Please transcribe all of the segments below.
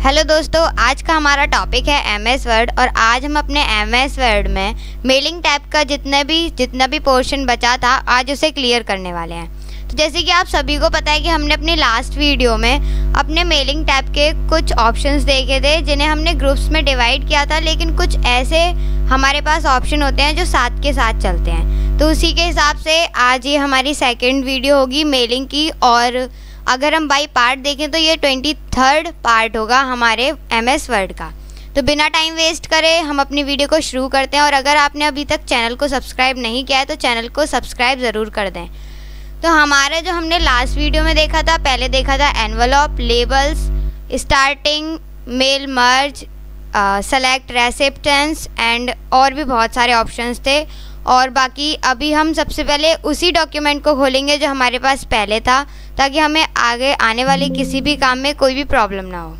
Hello दोस्तों, आज का हमारा टॉपिक है एमएस वर्ड और आज हम अपने एमएस वर्ड में मेलिंग टैब का जितना भी पोर्शन बचा था आज उसे क्लियर करने वाले हैं। तो जैसे कि आप सभी को पता है कि हमने अपने लास्ट वीडियो में अपने मेलिंग टैब के कुछ ऑप्शंस देखे थे जिन्हें हमने ग्रुप्स में डिवाइड किया था, लेकिन कुछ ऐसे हमारे पास ऑप्शन होते हैं जो साथ के साथ चलते हैं। तो उसी के हिसाब से आज ये हमारी सेकेंड वीडियो होगी मेलिंग की, और अगर हम बाई पार्ट देखें तो ये 23rd पार्ट होगा हमारे एमएस वर्ड का। तो बिना टाइम वेस्ट करे हम अपनी वीडियो को शुरू करते हैं। और अगर आपने अभी तक चैनल को सब्सक्राइब नहीं किया है तो चैनल को सब्सक्राइब ज़रूर कर दें। तो हमारा जो हमने लास्ट वीडियो में देखा था, पहले देखा था envelope, labels, starting, mail merge, select, recipients and और भी बहुत सारे ऑप्शंस थे। और बाकी अभी हम सबसे पहले उसी डॉक्यूमेंट को खोलेंगे जो हमारे पास पहले था, ताकि हमें आगे आने वाले किसी भी काम में कोई भी प्रॉब्लम ना हो।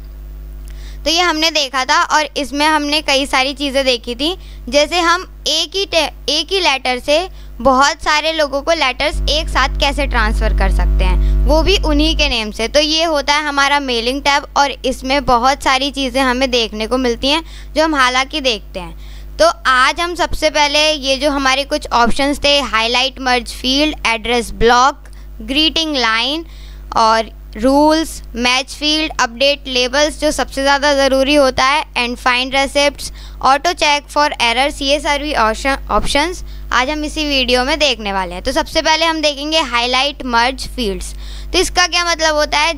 तो ये हमने देखा था और इसमें हमने कई सारी चीज़ें देखी थी, जैसे हम एक ही लेटर से बहुत सारे लोगों को लेटर्स एक साथ कैसे ट्रांसफ़र कर सकते हैं, वो भी उन्हीं के नेम से। तो ये होता है हमारा मेलिंग टैब और इसमें बहुत सारी चीज़ें हमें देखने को मिलती हैं जो हम हालांकि देखते हैं। तो आज हम सबसे पहले ये जो हमारे कुछ ऑप्शंस थे, highlight merge field, address block, greeting line और rules, match field, update labels जो सबसे ज़्यादा ज़रूरी होता है, and find recipients, auto check for errors, ये सारी ऑप्शंस आज हम इसी वीडियो में देखने वाले हैं। तो सबसे पहले हम देखेंगे हाईलाइट मर्ज फील्ड्स। तो इसका क्या मतलब होता है,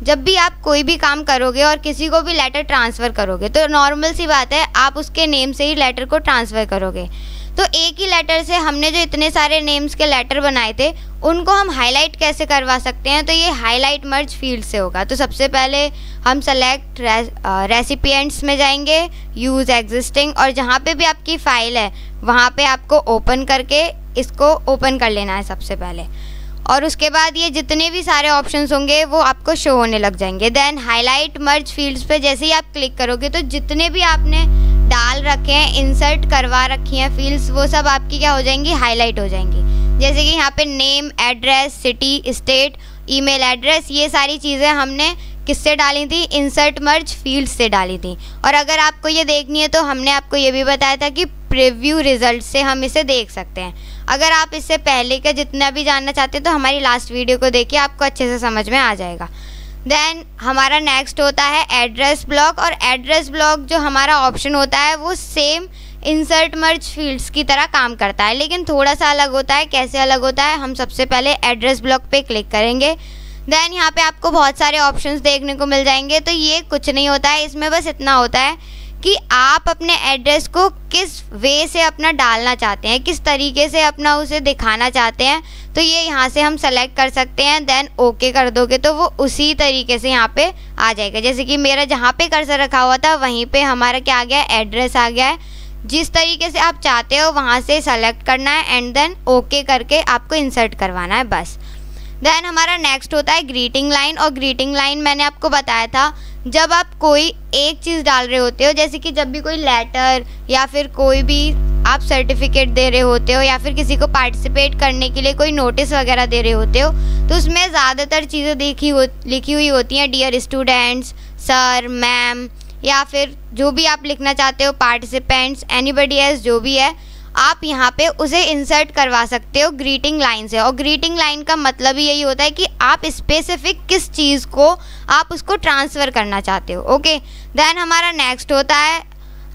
जब भी आप कोई भी काम करोगे और किसी को भी लेटर ट्रांसफ़र करोगे तो नॉर्मल सी बात है आप उसके नेम से ही लेटर को ट्रांसफ़र करोगे। तो एक ही लेटर से हमने जो इतने सारे नेम्स के लेटर बनाए थे उनको हम हाईलाइट कैसे करवा सकते हैं, तो ये हाईलाइट मर्ज फील्ड से होगा। तो सबसे पहले हम सेलेक्ट रेसिपिएंट्स में जाएंगे, यूज़ एग्जिस्टिंग, और जहाँ पे भी आपकी फ़ाइल है वहाँ पे आपको ओपन करके इसको ओपन कर लेना है सबसे पहले। और उसके बाद ये जितने भी सारे ऑप्शंस होंगे वो आपको शो होने लग जाएंगे। देन हाईलाइट मर्ज फील्ड्स पे जैसे ही आप क्लिक करोगे तो जितने भी आपने डाल रखे हैं, इंसर्ट करवा रखी हैं फील्ड्स, वो सब आपकी क्या हो जाएंगी, हाईलाइट हो जाएंगी। जैसे कि यहाँ पे name, address, city, state, email address, ये सारी चीज़ें हमने किससे डाली थी, इंसर्ट मर्ज फील्ड से डाली थी। और अगर आपको ये देखनी है तो हमने आपको ये भी बताया था कि प्रीव्यू रिजल्ट से हम इसे देख सकते हैं। अगर आप इससे पहले का जितना भी जानना चाहते हैं तो हमारी लास्ट वीडियो को देखिए, आपको अच्छे से समझ में आ जाएगा। देन हमारा नेक्स्ट होता है एड्रेस ब्लॉक, और एड्रेस ब्लॉक जो हमारा ऑप्शन होता है वो सेम इंसर्ट मर्ज फील्ड्स की तरह काम करता है, लेकिन थोड़ा सा अलग होता है। कैसे अलग होता है, हम सबसे पहले एड्रेस ब्लॉक पे क्लिक करेंगे। देन यहाँ पे आपको बहुत सारे ऑप्शंस देखने को मिल जाएंगे। तो ये कुछ नहीं होता है, इसमें बस इतना होता है कि आप अपने एड्रेस को किस वे से अपना डालना चाहते हैं, किस तरीके से अपना उसे दिखाना चाहते हैं, तो ये यहाँ से हम सेलेक्ट कर सकते हैं। देन ओके कर दोगे तो वो उसी तरीके से यहाँ पे आ जाएगा। जैसे कि मेरा जहाँ पे कर्सर रखा हुआ था वहीं पे हमारा क्या आ गया, एड्रेस आ गया है। जिस तरीके से आप चाहते हो वहाँ से सेलेक्ट करना है एंड देन ओके करके आपको इंसर्ट करवाना है, बस। देन हमारा नेक्स्ट होता है ग्रीटिंग लाइन, और ग्रीटिंग लाइन मैंने आपको बताया था जब आप कोई एक चीज़ डाल रहे होते हो, जैसे कि जब भी कोई लेटर या फिर कोई भी आप सर्टिफिकेट दे रहे होते हो या फिर किसी को पार्टिसिपेट करने के लिए कोई नोटिस वगैरह दे रहे होते हो, तो उसमें ज़्यादातर चीज़ें लिखी हुई होती हैं, डियर स्टूडेंट्स, सर, मैम, या फिर जो भी आप लिखना चाहते हो, पार्टिसिपेंट्स, एनीबडी एल्स, जो भी है, आप यहाँ पे उसे इंसर्ट करवा सकते हो ग्रीटिंग लाइन से। और ग्रीटिंग लाइन का मतलब ही यही होता है कि आप स्पेसिफिक किस चीज़ को आप उसको ट्रांसफ़र करना चाहते हो। ओके, देन हमारा नेक्स्ट होता है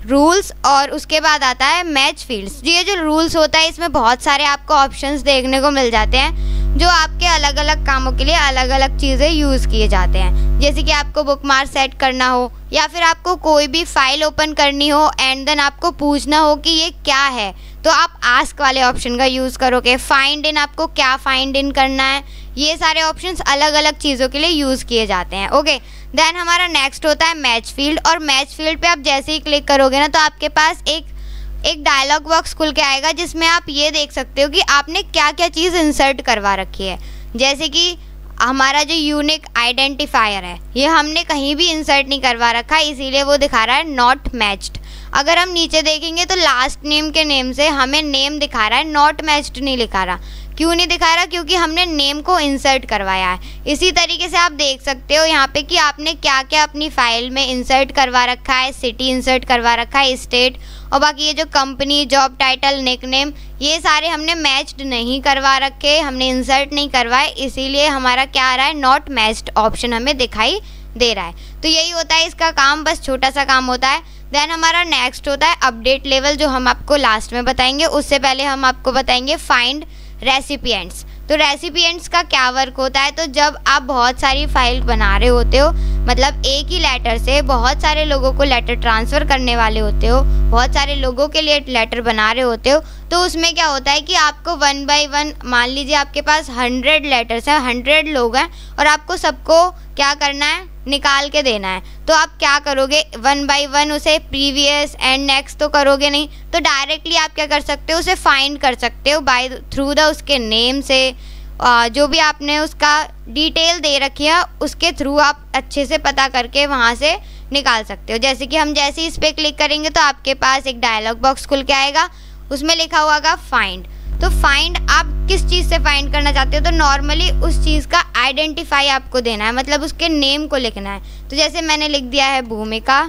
रूल्स, और उसके बाद आता है मैच फील्ड्स। ये जो रूल्स होता है इसमें बहुत सारे आपको ऑप्शंस देखने को मिल जाते हैं जो आपके अलग अलग कामों के लिए अलग अलग चीज़ें यूज़ किए जाते हैं। जैसे कि आपको बुकमार्क सेट करना हो या फिर आपको कोई भी फाइल ओपन करनी हो एंड देन आपको पूछना हो कि ये क्या है, तो आप आस्क वाले ऑप्शन का यूज़ करोगे। फाइंड इन, आपको क्या फाइंड इन करना है, ये सारे ऑप्शंस अलग अलग चीज़ों के लिए यूज़ किए जाते हैं। ओके, देन हमारा नेक्स्ट होता है मैच फील्ड, और मैच फील्ड पे आप जैसे ही क्लिक करोगे ना तो आपके पास एक डायलॉग बॉक्स खुल के आएगा जिसमें आप ये देख सकते हो कि आपने क्या क्या चीज़ इंसर्ट करवा रखी है। जैसे कि हमारा जो यूनिक आइडेंटिफायर है ये हमने कहीं भी इंसर्ट नहीं करवा रखा, इसीलिए वो दिखा रहा है नॉट मैच्ड। अगर हम नीचे देखेंगे तो लास्ट नेम के नेम से हमें नेम दिखा रहा है, नॉट मैच्ड नहीं लिखा रहा, क्यों नहीं दिखा रहा? क्योंकि हमने नेम को इंसर्ट करवाया है। इसी तरीके से आप देख सकते हो यहाँ पे कि आपने क्या क्या अपनी फाइल में इंसर्ट करवा रखा है। सिटी इंसर्ट करवा रखा है, स्टेट, और बाकी ये जो कंपनी, जॉब टाइटल, निकनेम, ये सारे हमने मैच्ड नहीं करवा रखे, हमने इंसर्ट नहीं करवाए, इसीलिए हमारा क्या आ रहा है, नॉट मैच्ड ऑप्शन हमें दिखाई दे रहा है। तो यही होता है इसका काम, बस छोटा सा काम होता है। देन हमारा नेक्स्ट होता है अपडेट लेवल, जो हम आपको लास्ट में बताएंगे। उससे पहले हम आपको बताएंगे फाइंड रेसिपिएंट्स। तो रेसिपिएंट्स का क्या वर्क होता है? तो जब आप बहुत सारी फाइल बना रहे होते हो, मतलब एक ही लेटर से बहुत सारे लोगों को लेटर ट्रांसफ़र करने वाले होते हो, बहुत सारे लोगों के लिए लेटर बना रहे होते हो, तो उसमें क्या होता है कि आपको 1 बाय 1, मान लीजिए आपके पास 100 लेटर्स हैं, 100 लोग हैं, और आपको सबको क्या करना है, निकाल के देना है। तो आप क्या करोगे, 1 बाय 1 उसे प्रीवियस एंड नेक्स्ट तो करोगे नहीं, तो डायरेक्टली आप क्या कर सकते हो, उसे फाइंड कर सकते हो बाय थ्रू द उसके नेम से, जो भी आपने उसका डिटेल दे रखी है उसके थ्रू आप अच्छे से पता करके वहाँ से निकाल सकते हो। जैसे कि हम जैसे ही इस पर क्लिक करेंगे तो आपके पास एक डायलॉग बॉक्स खुल के आएगा, उसमें लिखा हुआ होगा फाइंड। तो फाइंड आप किस चीज़ से फाइंड करना चाहते हो? तो नॉर्मली उस चीज़ का आइडेंटिफाई आपको देना है, मतलब उसके नेम को लिखना है। तो जैसे मैंने लिख दिया है भूमिका,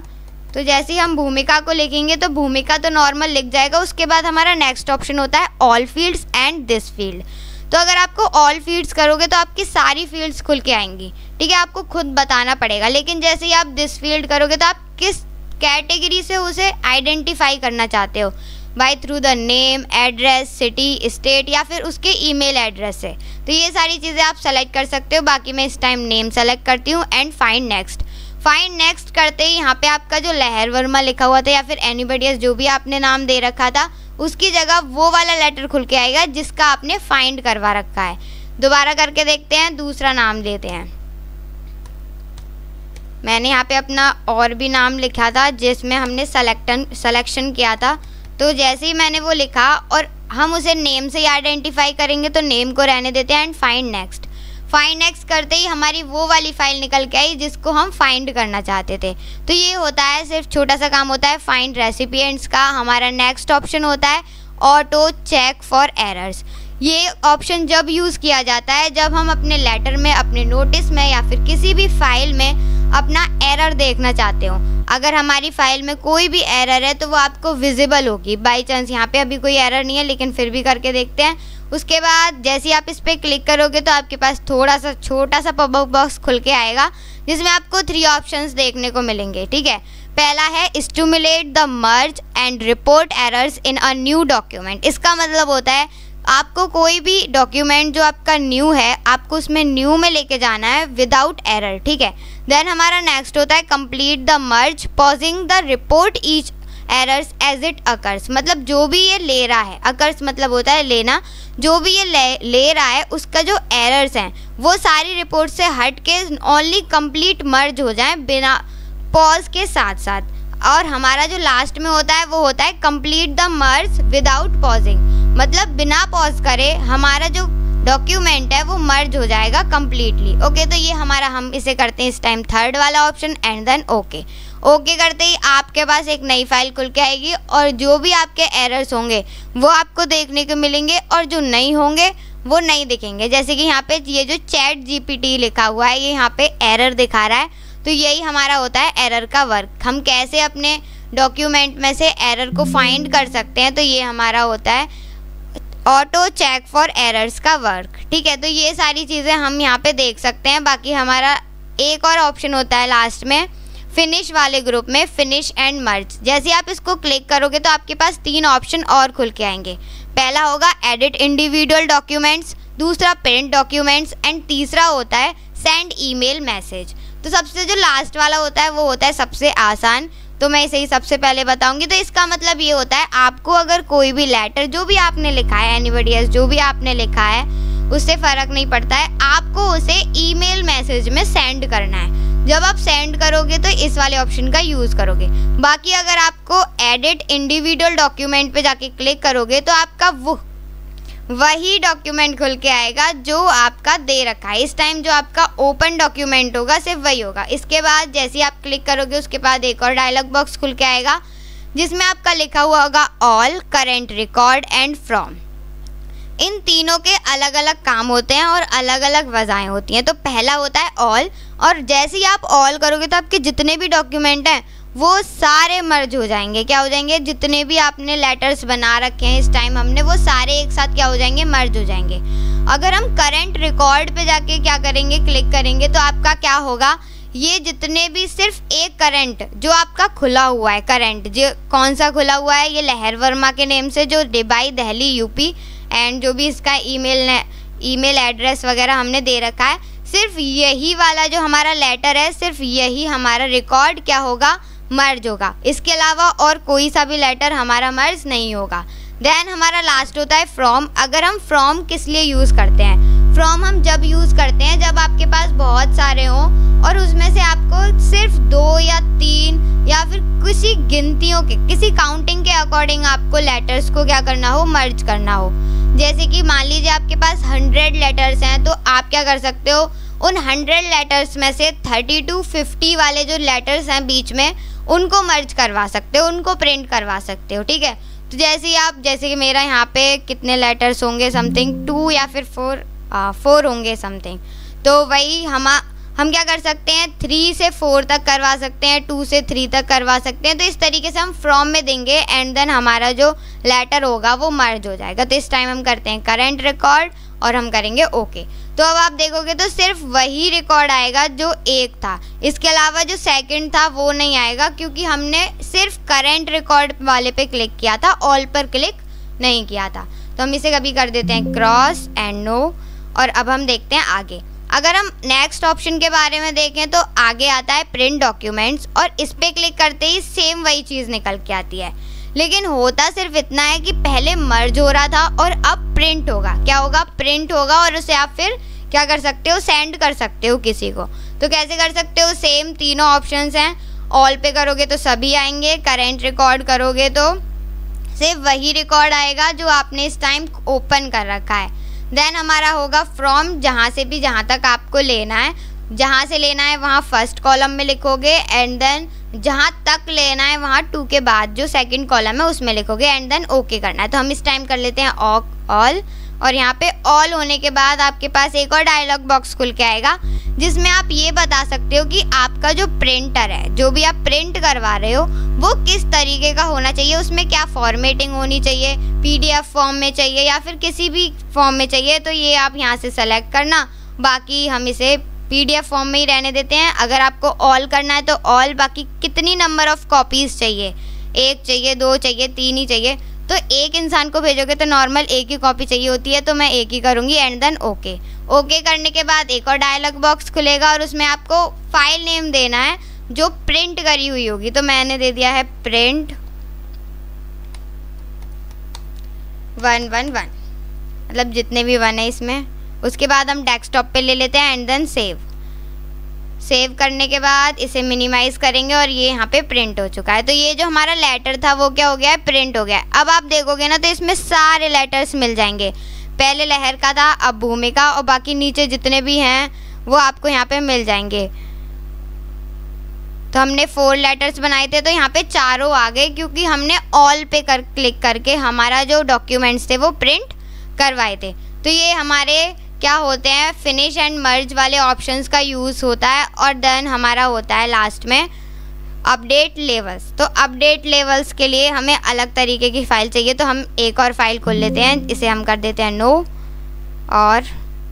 तो जैसे ही हम भूमिका को लिखेंगे तो भूमिका तो नॉर्मल लिख जाएगा। उसके बाद हमारा नेक्स्ट ऑप्शन होता है all fields and this field. तो अगर आपको ऑल फील्ड्स करोगे तो आपकी सारी फील्ड्स खुल के आएंगी, ठीक है, आपको खुद बताना पड़ेगा। लेकिन जैसे ही आप दिस फील्ड करोगे तो आप किस कैटेगरी से उसे आइडेंटिफाई करना चाहते हो, by through the name, address, city, state, या फिर उसके ईमेल एड्रेस से। तो ये सारी चीज़ें आप सेलेक्ट कर सकते हो। बाकी मैं इस टाइम नेम सेलेक्ट करती हूँ and find next. Find next करते ही यहाँ पे आपका जो लहर वर्मा लिखा हुआ था या फिर एनीबडी एल्स, जो भी आपने नाम दे रखा था, उसकी जगह वो वाला लेटर खुल के आएगा जिसका आपने फाइंड करवा रखा है। दोबारा करके देखते हैं, दूसरा नाम लेते हैं। मैंने यहाँ पे अपना और भी नाम लिखा था जिसमें हमने सलेक्शन किया था। तो जैसे ही मैंने वो लिखा और हम उसे नेम से ही आइडेंटिफाई करेंगे, तो नेम को रहने देते हैं and find next. Find next करते ही हमारी वो वाली फाइल निकल के आई जिसको हम फाइंड करना चाहते थे। तो ये होता है, सिर्फ छोटा सा काम होता है फाइंड रेसिपिएंट्स का। हमारा नेक्स्ट ऑप्शन होता है ऑटो चेक फॉर एरर्स। ये ऑप्शन जब यूज़ किया जाता है जब हम अपने लेटर में, अपने नोटिस में, या फिर किसी भी फाइल में अपना एरर देखना चाहते हो। अगर हमारी फाइल में कोई भी एरर है तो वो आपको विजिबल होगी। बाई चांस यहाँ पे अभी कोई एरर नहीं है, लेकिन फिर भी करके देखते हैं। उसके बाद जैसे ही आप इस पर क्लिक करोगे तो आपके पास थोड़ा सा छोटा सा पॉपअप बॉक्स खुल के आएगा जिसमें आपको 3 ऑप्शंस देखने को मिलेंगे, ठीक है। पहला है stimulate the merge and report errors in a new document. इसका मतलब होता है आपको कोई भी डॉक्यूमेंट जो आपका न्यू है, आपको उसमें न्यू में लेके जाना है विदाउट एरर, ठीक है। देन हमारा नेक्स्ट होता है complete the merge pausing the report each errors as it occurs. मतलब जो भी ये ले रहा है, अकर्स मतलब होता है लेना, जो भी ये ले रहा है उसका जो एरर्स हैं वो सारी रिपोर्ट से हट के ओनली कंप्लीट मर्ज हो जाए बिना पॉज के साथ साथ। और हमारा जो लास्ट में होता है वो होता है complete the merge without pausing, मतलब बिना पॉज करे हमारा जो डॉक्यूमेंट है वो मर्ज हो जाएगा कम्प्लीटली। ओके, तो ये हमारा, हम इसे करते हैं इस टाइम थर्ड वाला option and then okay. Okay करते ही आपके पास एक नई फाइल खुल के आएगी और जो भी आपके एरर्स होंगे वो आपको देखने को मिलेंगे और जो नहीं होंगे वो नहीं दिखेंगे। जैसे कि यहाँ पे ये जो चैट जीपीटी लिखा हुआ है ये यहाँ पे एरर दिखा रहा है, तो यही हमारा होता है एरर का वर्क। हम कैसे अपने डॉक्यूमेंट में से एरर को फाइंड कर सकते हैं, तो ये हमारा होता है ऑटो चेक फॉर एरर्स का वर्क, ठीक है। तो ये सारी चीज़ें हम यहाँ पे देख सकते हैं। बाकी हमारा एक और ऑप्शन होता है लास्ट में फिनिश वाले ग्रुप में, फिनिश एंड मर्ज। जैसे आप इसको क्लिक करोगे तो आपके पास 3 ऑप्शन और खुल के आएंगे। पहला होगा एडिट इंडिविजुअल डॉक्यूमेंट्स, दूसरा प्रिंट डॉक्यूमेंट्स एंड तीसरा होता है सेंड ईमेल मैसेज। तो सबसे जो लास्ट वाला होता है वो होता है सबसे आसान, तो मैं इसे ही सबसे पहले बताऊंगी। तो इसका मतलब ये होता है आपको अगर कोई भी लेटर जो भी आपने लिखा है, एनीबडी एल्स जो भी आपने लिखा है, उससे फ़र्क नहीं पड़ता है, आपको उसे ईमेल मैसेज में सेंड करना है। जब आप सेंड करोगे तो इस वाले ऑप्शन का यूज़ करोगे। बाकी अगर आपको एडिट इंडिविजुअल डॉक्यूमेंट पे जाके क्लिक करोगे तो आपका वही डॉक्यूमेंट खुल के आएगा जो आपका दे रखा है। इस टाइम जो आपका ओपन डॉक्यूमेंट होगा सिर्फ वही होगा। इसके बाद जैसे ही आप क्लिक करोगे उसके बाद एक और डायलॉग बॉक्स खुल के आएगा जिसमें आपका लिखा हुआ होगा all, current, record and from. इन तीनों के अलग अलग काम होते हैं और अलग अलग वजहें होती हैं। तो पहला होता है ऑल, और जैसे ही आप ऑल करोगे तो आपके जितने भी डॉक्यूमेंट हैं वो सारे मर्ज हो जाएंगे। क्या हो जाएंगे? जितने भी आपने लेटर्स बना रखे हैं इस टाइम हमने, वो सारे एक साथ क्या हो जाएंगे? मर्ज हो जाएंगे। अगर हम करंट रिकॉर्ड पे जाके क्या करेंगे? क्लिक करेंगे तो आपका क्या होगा? ये जितने भी सिर्फ एक करंट जो आपका खुला हुआ है, करंट जो कौन सा खुला हुआ है? ये लहर वर्मा के नेम से, जो डिबाई दिल्ली यूपी, एंड जो भी इसका ईमेल एड्रेस वगैरह हमने दे रखा है, सिर्फ यही वाला जो हमारा लेटर है, सिर्फ यही हमारा रिकॉर्ड क्या होगा? मर्ज होगा। इसके अलावा और कोई सा भी लेटर हमारा मर्ज नहीं होगा। देन हमारा लास्ट होता है फ्रॉम। अगर हम फ्रॉम किस लिए यूज़ करते हैं? फ्रॉम हम जब यूज़ करते हैं जब आपके पास बहुत सारे हों और उसमें से आपको सिर्फ 2 या 3 या फिर किसी गिनतियों के, किसी काउंटिंग के अकॉर्डिंग आपको लेटर्स को क्या करना हो? मर्ज करना हो। जैसे कि मान लीजिए आपके पास 100 लेटर्स हैं, तो आप क्या कर सकते हो? उन 100 लेटर्स में से 30 to 50 वाले जो लेटर्स हैं बीच में, उनको मर्ज करवा सकते हो, उनको प्रिंट करवा सकते हो। ठीक है, तो जैसे कि मेरा यहाँ पे कितने लेटर्स होंगे? समथिंग 2 या फिर 4 होंगे समथिंग। तो वही हम क्या कर सकते हैं? 3 से 4 तक करवा सकते हैं, 2 से 3 तक करवा सकते हैं। तो इस तरीके से हम फ्रॉम में देंगे एंड देन हमारा जो लेटर होगा वो मर्ज हो जाएगा। तो इस टाइम हम करते हैं करंट रिकॉर्ड और हम करेंगे ओके। तो अब आप देखोगे तो सिर्फ वही रिकॉर्ड आएगा जो एक था, इसके अलावा जो सेकंड था वो नहीं आएगा, क्योंकि हमने सिर्फ करंट रिकॉर्ड वाले पे क्लिक किया था, ऑल पर क्लिक नहीं किया था। तो हम इसे कभी कर देते हैं क्रॉस एंड नो। और अब हम देखते हैं आगे। अगर हम नेक्स्ट ऑप्शन के बारे में देखें तो आगे आता है प्रिंट डॉक्यूमेंट्स, और इस पर क्लिक करते ही सेम वही चीज़ निकल के आती है, लेकिन होता सिर्फ इतना है कि पहले मर्ज हो रहा था और अब प्रिंट होगा। क्या होगा? प्रिंट होगा, और उसे आप फिर क्या कर सकते हो? सेंड कर सकते हो किसी को। तो कैसे कर सकते हो? सेम तीनों ऑप्शंस हैं। ऑल पे करोगे तो सभी आएंगे, करेंट रिकॉर्ड करोगे तो सिर्फ वही रिकॉर्ड आएगा जो आपने इस टाइम ओपन कर रखा है। देन हमारा होगा फ्रॉम, जहाँ से भी जहाँ तक आपको लेना है, जहाँ से लेना है वहाँ फर्स्ट कॉलम में लिखोगे, एंड देन जहाँ तक लेना है वहाँ 2 के बाद जो सेकंड कॉलम है उसमें लिखोगे, एंड देन ओके करना है। तो हम इस टाइम कर लेते हैं ऑल, और यहाँ पे ऑल होने के बाद आपके पास एक और डायलॉग बॉक्स खुल के आएगा, जिसमें आप ये बता सकते हो कि आपका जो प्रिंटर है, जो भी आप प्रिंट करवा रहे हो, वो किस तरीके का होना चाहिए, उसमें क्या फॉर्मेटिंग होनी चाहिए, PDF फॉर्म में चाहिए या फिर किसी भी फॉर्म में चाहिए। तो ये आप यहाँ से सेलेक्ट करना, बाकी हम इसे PDF फॉर्म में ही रहने देते हैं। अगर आपको ऑल करना है तो ऑल, बाकी कितनी नंबर ऑफ कॉपीज़ चाहिए, 1 चाहिए, 2 चाहिए, 3 ही चाहिए, तो एक इंसान को भेजोगे तो नॉर्मल 1 ही कॉपी चाहिए होती है, तो मैं 1 ही करूँगी, एंड देन ओके। ओके करने के बाद एक और डायलॉग बॉक्स खुलेगा और उसमें आपको फाइल नेम देना है जो प्रिंट करी हुई होगी। तो मैंने दे दिया है प्रिंट 111, मतलब जितने भी 1 है इसमें। उसके बाद हम डेस्कटॉप पे ले लेते हैं एंड देन सेव करने के बाद इसे मिनिमाइज़ करेंगे और ये यहाँ पे प्रिंट हो चुका है। तो ये जो हमारा लेटर था वो क्या हो गया है? प्रिंट हो गया है। अब आप देखोगे ना तो इसमें सारे लेटर्स मिल जाएंगे। पहले लहर का था, अब भूमिका, और बाकी नीचे जितने भी हैं वो आपको यहाँ पे मिल जाएंगे। तो हमने 4 लेटर्स बनाए थे तो यहाँ पे चारों आ गए, क्योंकि हमने ऑल पे क्लिक करके हमारा जो डॉक्यूमेंट्स थे वो प्रिंट करवाए थे। तो ये हमारे क्या होते हैं? फिनिश एंड मर्ज वाले ऑप्शंस का यूज़ होता है। और देन हमारा होता है लास्ट में अपडेट लेवल्स। तो अपडेट लेवल्स के लिए हमें अलग तरीके की फ़ाइल चाहिए, तो हम एक और फाइल खोल लेते हैं, इसे हम कर देते हैं नो, और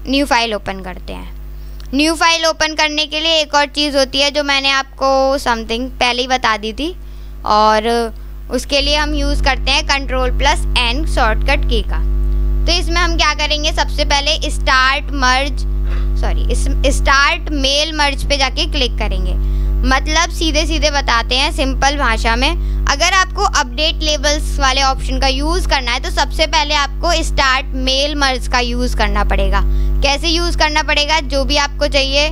न्यू फाइल ओपन करते हैं। न्यू फाइल ओपन करने के लिए एक और चीज़ होती है जो मैंने आपको समथिंग पहले ही बता दी थी, और उसके लिए हम यूज़ करते हैं Ctrl+N शॉर्टकट की का। तो इसमें हम क्या करेंगे? सबसे पहले स्टार्ट मेल मर्ज पे जाके क्लिक करेंगे। मतलब सीधे बताते हैं सिंपल भाषा में, अगर आपको अपडेट लेवल्स वाले ऑप्शन का यूज़ करना है तो सबसे पहले आपको स्टार्ट मेल मर्ज का यूज़ करना पड़ेगा। कैसे यूज़ करना पड़ेगा? जो भी आपको चाहिए,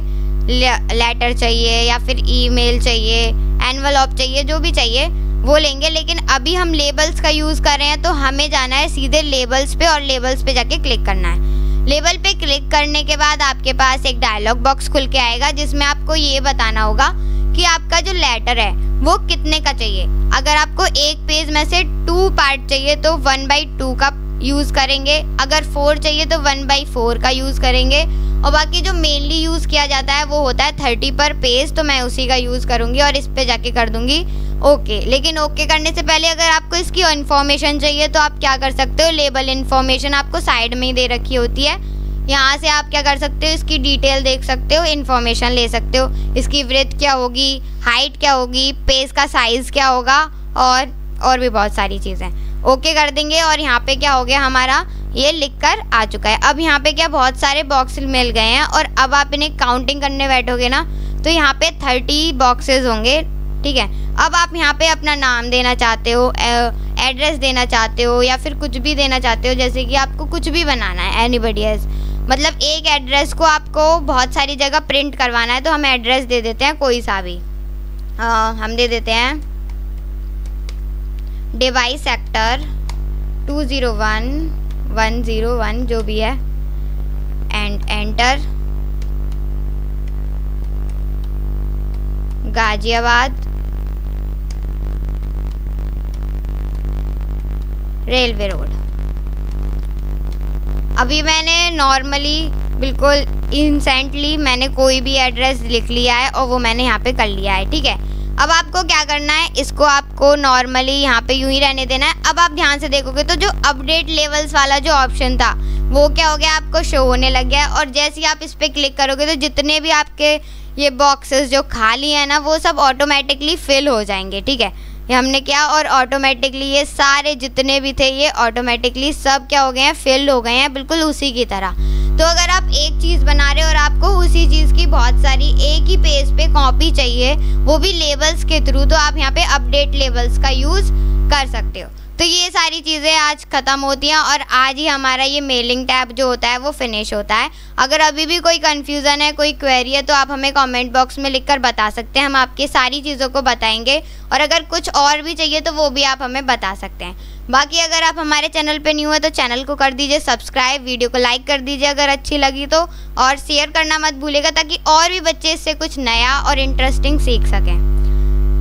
लेटर चाहिए या फिर ईमेल चाहिए, एनवलप चाहिए, जो भी चाहिए वो लेंगे। लेकिन अभी हम लेबल्स का यूज़ कर रहे हैं तो हमें जाना है सीधे लेबल्स पे, और लेबल्स पे जाके क्लिक करना है। लेबल पे क्लिक करने के बाद आपके पास एक डायलॉग बॉक्स खुल के आएगा, जिसमें आपको ये बताना होगा कि आपका जो लेटर है वो कितने का चाहिए। अगर आपको एक पेज में से 2 पार्ट चाहिए तो 1/2 का यूज़ करेंगे, अगर 4 चाहिए तो 1/4 का यूज़ करेंगे, और बाकी जो मेनली यूज़ किया जाता है वो होता है 30 पर पेज, तो मैं उसी का यूज़ करूँगी और इस पर जाके कर दूँगी ओके। लेकिन ओके करने से पहले अगर आपको इसकी इन्फॉर्मेशन चाहिए तो आप क्या कर सकते हो, लेबल इन्फॉर्मेशन आपको साइड में ही दे रखी होती है, यहाँ से आप क्या कर सकते हो, इसकी डिटेल देख सकते हो, इन्फॉर्मेशन ले सकते हो, इसकी विड्थ क्या होगी, हाइट क्या होगी, पेज का साइज़ क्या होगा, और भी बहुत सारी चीज़ें। ओके कर देंगे और यहाँ पे क्या हो गया, हमारा ये लिख कर आ चुका है। अब यहाँ पे क्या बहुत सारे बॉक्स मिल गए हैं, और अब आप इन्हें काउंटिंग करने बैठोगे ना तो यहाँ पे 30 बॉक्सेस होंगे, ठीक है। अब आप यहाँ पे अपना नाम देना चाहते हो, एड्रेस देना चाहते हो, या फिर कुछ भी देना चाहते हो, जैसे कि आपको कुछ भी बनाना है, एनीबॉडी एल्स, मतलब एक एड्रेस को आपको बहुत सारी जगह प्रिंट करवाना है, तो हम एड्रेस दे देते हैं कोई सा भी, हम दे देते हैं डिवाइस सेक्टर 201-101 जो भी है, and enter, Ghaziabad railway road. अभी मैंने नॉर्मली बिल्कुल इंस्टेंटली मैंने कोई भी एड्रेस लिख लिया है और वो मैंने यहाँ पे कर लिया है, ठीक है। अब आपको क्या करना है, इसको आपको नॉर्मली यहाँ पे यूं ही रहने देना है। अब आप ध्यान से देखोगे तो जो अपडेट लेवल्स वाला जो ऑप्शन था वो क्या हो गया, आपको शो होने लग गया है, और जैसे ही आप इस पर क्लिक करोगे तो जितने भी आपके ये बॉक्सेस जो खाली है ना वो सब ऑटोमेटिकली फिल हो जाएंगे, ठीक है। ये हमने क्या, और ऑटोमेटिकली ये सारे जितने भी थे ये ऑटोमेटिकली सब क्या हो गए हैं, फिल हो गए हैं, बिल्कुल उसी की तरह। तो अगर आप एक चीज़ बना रहे हो और आपको उसी चीज़ की बहुत सारी एक ही पेज पे कॉपी चाहिए, वो भी लेबल्स के थ्रू, तो आप यहाँ पे अपडेट लेबल्स का यूज़ कर सकते हो। तो ये सारी चीज़ें आज ख़त्म होती हैं और आज ही हमारा ये मेलिंग टैब जो होता है वो फिनिश होता है। अगर अभी भी कोई कन्फ्यूज़न है, कोई क्वेरी है, तो आप हमें कमेंट बॉक्स में लिखकर बता सकते हैं, हम आपकी सारी चीज़ों को बताएंगे, और अगर कुछ और भी चाहिए तो वो भी आप हमें बता सकते हैं। बाकी अगर आप हमारे चैनल पे न्यू है तो चैनल को कर दीजिए सब्सक्राइब, वीडियो को लाइक कर दीजिए अगर अच्छी लगी तो, और शेयर करना मत भूलिएगा ताकि और भी बच्चे इससे कुछ नया और इंटरेस्टिंग सीख सकें।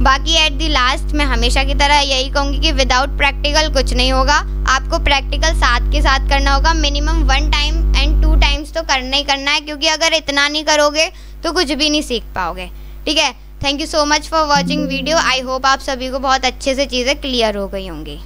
बाकी एट दी लास्ट मैं हमेशा की तरह यही कहूँगी कि विदाउट प्रैक्टिकल कुछ नहीं होगा, आपको प्रैक्टिकल साथ के साथ करना होगा, मिनिमम 1 टाइम एंड 2 टाइम्स तो करना ही करना है, क्योंकि अगर इतना नहीं करोगे तो कुछ भी नहीं सीख पाओगे, ठीक है। Thank you so much for watching video. I hope आप सभी को बहुत अच्छे से चीज़ें क्लियर हो गई होंगी।